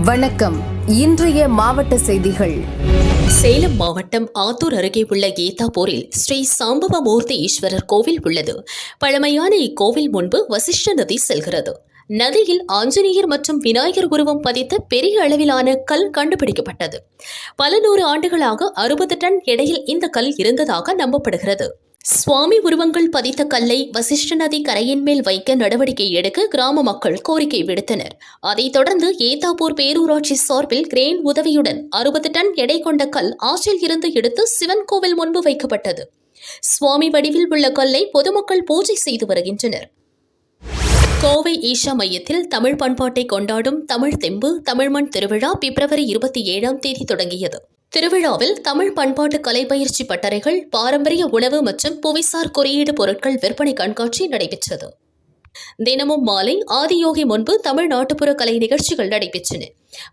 வணக்கம். இன்றைய மாவட்ட செய்திகள். சேலம் மாவட்டம் ஆத்தூர் அருகே உள்ள ஏத்தாப்பூரில் ஸ்ரீ சாம்பவமூர்த்தி ஈஸ்வரர் கோவில் உள்ளது. பழமையான இக்கோவில் முன்பு வசிஷ்ட நதி செல்கிறது. நதியில் ஆஞ்சநேயர் மற்றும் விநாயகர் உருவம் பதித்த பெரிய அளவிலான கல் கண்டுபிடிக்கப்பட்டது. பல நூறு ஆண்டுகளாக 60 டன் எடையில் இந்த கல் இருந்ததாக நம்பப்படுகிறது. சுவாமி உருவங்கள் பதித்த கல்லை வசிஷ்ட நதி கரையின் மேல் வைக்க நடவடிக்கை எடுக்க கிராம மக்கள் கோரிக்கை விடுத்தனர். அதைத் தொடர்ந்து ஏத்தாப்பூர் பேரூராட்சி சார்பில் கிரேன் உதவியுடன் 60 டன் எடை கொண்ட கல் ஆற்றில் இருந்து எடுத்து சிவன் கோவில் முன்பு வைக்கப்பட்டது. சுவாமி வடிவில் உள்ள கல்லை பொதுமக்கள் பூஜை செய்து வருகின்றனர். கோவை ஈஷா மையத்தில் தமிழ் பண்பாட்டை கொண்டாடும் தமிழ் தெம்பு தமிழ்மண் திருவிழா பிப்ரவரி 27ஆம் தேதி தொடங்கியது. திருவிழாவில் தமிழ் பண்பாட்டு கலை பயிற்சி பட்டறைகள், பாரம்பரிய உணவு மற்றும் புவிசார் குறியீடு பொருட்கள் விற்பனை கண்காட்சி நடைபெற்றது. தினமும் மாலை ஆதியோகி முன்பு தமிழ் நாட்டுப்புற கலை நிகழ்ச்சிகள் நடைபெற்றன.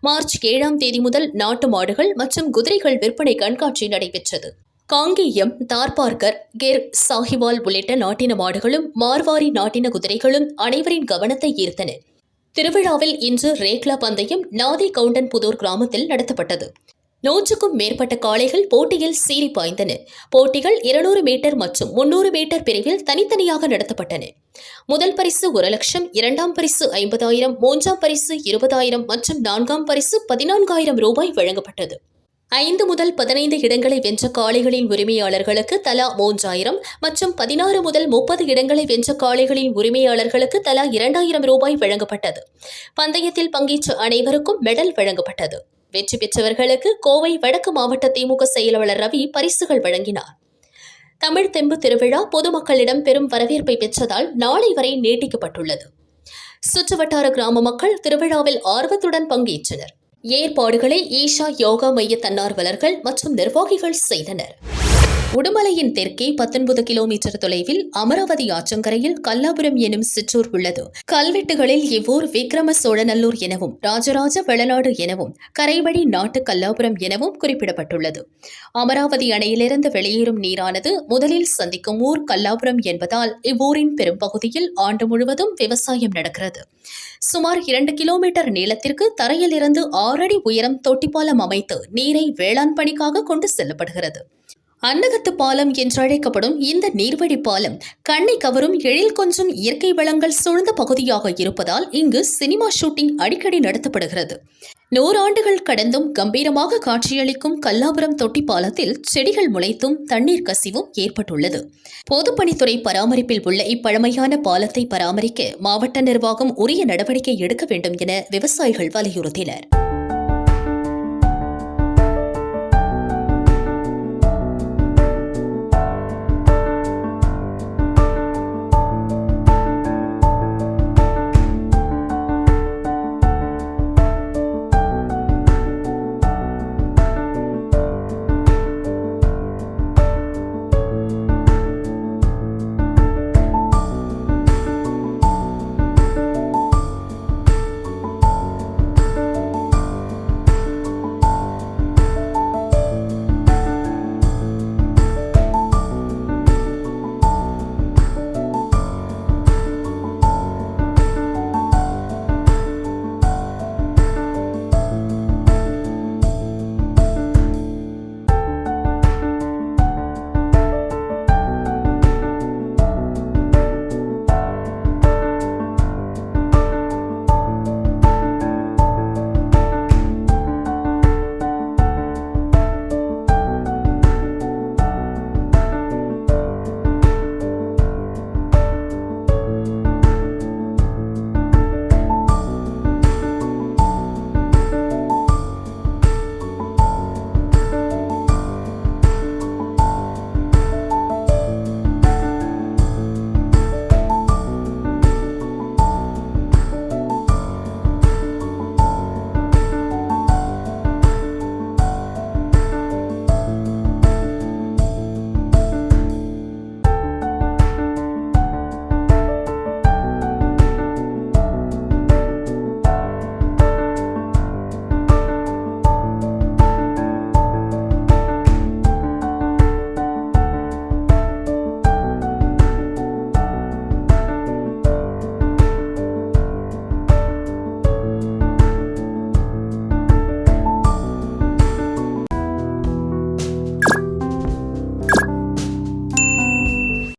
மார்ச் 7ஆம் தேதி முதல் நாட்டு மாடுகள் மற்றும் குதிரைகள் விற்பனை கண்காட்சி நடைபெற்றது. காங்கேயம், தார்பார்கர், கிர், சாஹிவால் உள்ளிட்ட நாட்டின மாடுகளும் மார்வாரி நாட்டின குதிரைகளும் அனைவரின் கவனத்தை ஈர்த்தன. திருவிழாவில் இன்று ரேக்லா பந்தயம் நாதி கவுண்டன்புதூர் கிராமத்தில் நடத்தப்பட்டது. 100க்கும் மேற்பட்ட காளைகள் போட்டியில் சீறி பாய்ந்தன. போட்டிகள் 200 மீட்டர் மற்றும் 300 மீட்டர் பிரிவில் தனித்தனியாக நடத்தப்பட்டன. முதல் பரிசு 1 லட்சம், 2ஆம் பரிசு 50,000, 3ஆம் பரிசு 20,000 மற்றும் 4ஆம் பரிசு 14,000 ரூபாய் வழங்கப்பட்டது. 5 முதல் 15 இடங்களை வென்ற காளைகளின் உரிமையாளர்களுக்கு தலா 3,000 மற்றும் 16 முதல் 30 இடங்களை வென்ற காளைகளின் உரிமையாளர்களுக்கு தலா 2,000 ரூபாய் வழங்கப்பட்டது. பந்தயத்தில் பங்கேற்ற அனைவருக்கும் மெடல் வழங்கப்பட்டது. வெற்றி பெற்றவர்களுக்கு கோவை வடக்கு மாவட்ட திமுக செயலாளர் ரவி பரிசுகள் வழங்கினார். தமிழ் தெம்பு திருவிழா பொதுமக்களிடம் பெரும் வரவேற்பை பெற்றதால் நாளை வரை நீட்டிக்கப்பட்டுள்ளது. சுற்றுவட்டார கிராம மக்கள் திருவிழாவில் ஆர்வத்துடன் பங்கேற்றனர். ஏற்பாடுகளை ஈஷா யோகா மைய தன்னார்வலர்கள் மற்றும் நிர்வாகிகள் செய்தனர். உடுமலையின் தெற்கே 19 கிலோமீட்டர் தொலைவில் அமராவதி ஆற்றங்கரையில் கல்லாபுரம் எனும் சிற்றூர் உள்ளது. கல்வெட்டுகளில் இவ்வூர் விக்ரம சோழநல்லூர் எனவும் ராஜராஜ வளநாடு எனவும் கரைவழி நாட்டு கல்லாபுரம் எனவும் குறிப்பிடப்பட்டுள்ளது. அமராவதி அணையிலிருந்து வெளியேறும் நீரானது முதலில் சந்திக்கும் ஊர் கல்லாபுரம் என்பதால் இவ்வூரின் பெரும் பகுதியில் ஆண்டு முழுவதும் விவசாயம் நடக்கிறது. சுமார் 2 கிலோமீட்டர் நீளத்திற்கு தரையில் இருந்து 6 அடி உயரம் தொட்டிப்பாலம் அமைத்து நீரை வேளாண் பணிக்காக கொண்டு செல்லப்படுகிறது. அன்னகத்து பாலம் என்றழைக்கப்படும் இந்த நீர்வழி பாலம் கண்ணை கவரும் எழில் கொஞ்சம் இயற்கை வளங்கள் சூழ்ந்த பகுதியாக இருப்பதால் இங்கு சினிமா ஷூட்டிங் அடிக்கடி நடத்தப்படுகிறது. 100 ஆண்டுகள் கடந்தும் கம்பீரமாக காட்சியளிக்கும் கல்லாபுரம் தொட்டி பாலத்தில் செடிகள் முளைத்தும் தண்ணீர் கசிவும் ஏற்பட்டுள்ளது. பொதுப்பணித்துறை பராமரிப்பில் உள்ள இப்பழமையான பாலத்தை பராமரிக்க மாவட்ட நிர்வாகம் உரிய நடவடிக்கை எடுக்க வேண்டும் என விவசாயிகள் வலியுறுத்தினர்.